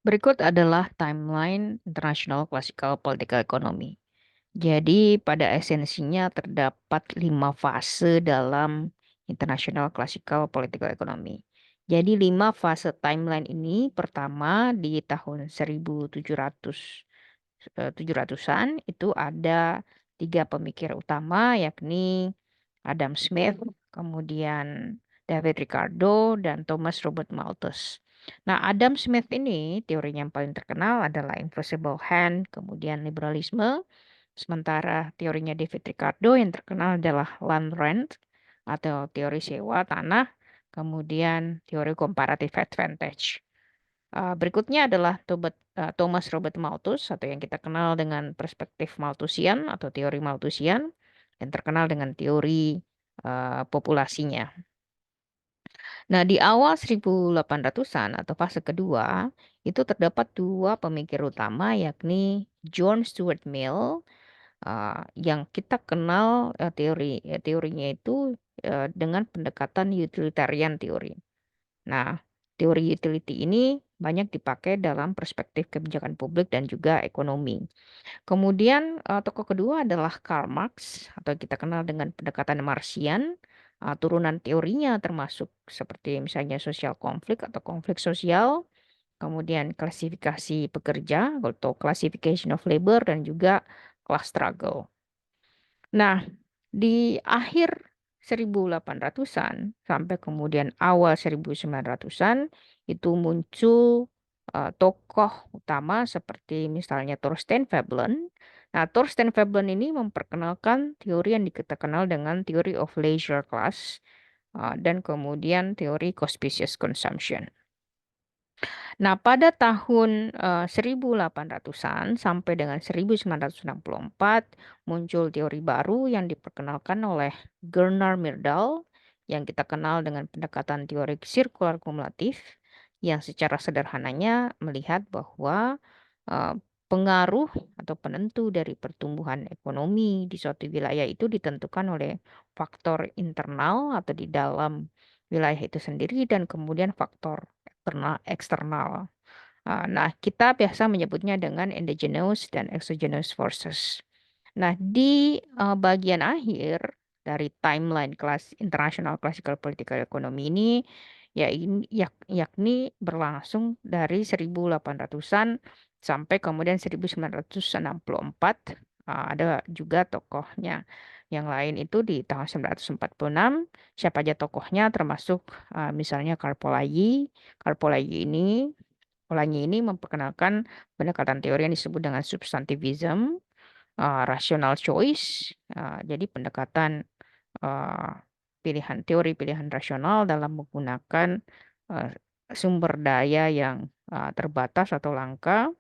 Berikut adalah timeline International Classical Political Economy. Jadi, pada esensinya terdapat 5 fase dalam International Classical Political Economy. Jadi, 5 fase timeline ini pertama di tahun 1700-an itu ada 3 pemikir utama yakni Adam Smith, kemudian David Ricardo, dan Thomas Robert Malthus. Nah, Adam Smith ini teorinya yang paling terkenal adalah invisible hand, kemudian liberalisme, sementara teorinya David Ricardo yang terkenal adalah land rent atau teori sewa tanah, kemudian teori comparative advantage. Berikutnya adalah Thomas Robert Malthus atau yang kita kenal dengan perspektif Malthusian atau teori Malthusian yang terkenal dengan teori populasinya. Nah, di awal 1800-an atau fase kedua, itu terdapat 2 pemikir utama yakni John Stuart Mill yang kita kenal teorinya itu dengan pendekatan utilitarian teori. Nah, teori utility ini banyak dipakai dalam perspektif kebijakan publik dan juga ekonomi. Kemudian tokoh kedua adalah Karl Marx atau kita kenal dengan pendekatan Marxian. Turunan teorinya termasuk seperti misalnya sosial konflik atau konflik sosial, kemudian klasifikasi pekerja atau classification of labor dan juga class struggle. Nah, di akhir 1800-an sampai kemudian awal 1900-an itu muncul tokoh utama seperti misalnya Thorstein Veblen. Nah, Thorstein Veblen ini memperkenalkan teori yang kita kenal dengan teori of leisure class dan kemudian teori conspicuous consumption. Nah, pada tahun 1800-an sampai dengan 1964 muncul teori baru yang diperkenalkan oleh Gernot Myrdal yang kita kenal dengan pendekatan teori sirkular kumulatif yang secara sederhananya melihat bahwa eh, pengaruh atau penentu dari pertumbuhan ekonomi di suatu wilayah itu ditentukan oleh faktor internal atau di dalam wilayah itu sendiri dan kemudian faktor eksternal. Nah, kita biasa menyebutnya dengan endogenous dan exogenous forces. Nah, di bagian akhir dari timeline kelas International Classical Political Economy ini yakni berlangsung dari 1800-an sampai kemudian 1964. Ada juga tokohnya. Yang lain itu di tahun 1946. Siapa aja tokohnya termasuk misalnya Karpolagi. Karpolagi ini memperkenalkan pendekatan teori yang disebut dengan substantivism, rational choice. Jadi pendekatan uh, teori pilihan rasional dalam menggunakan uh, sumber daya yang terbatas atau langka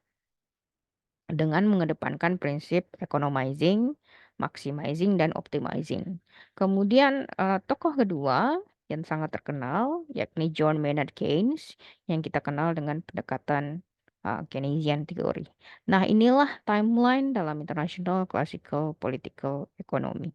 dengan mengedepankan prinsip economizing, maximizing, dan optimizing. Kemudian tokoh kedua yang sangat terkenal yakni John Maynard Keynes yang kita kenal dengan pendekatan Keynesian teori. Nah, inilah timeline dalam International Classical Political Economy.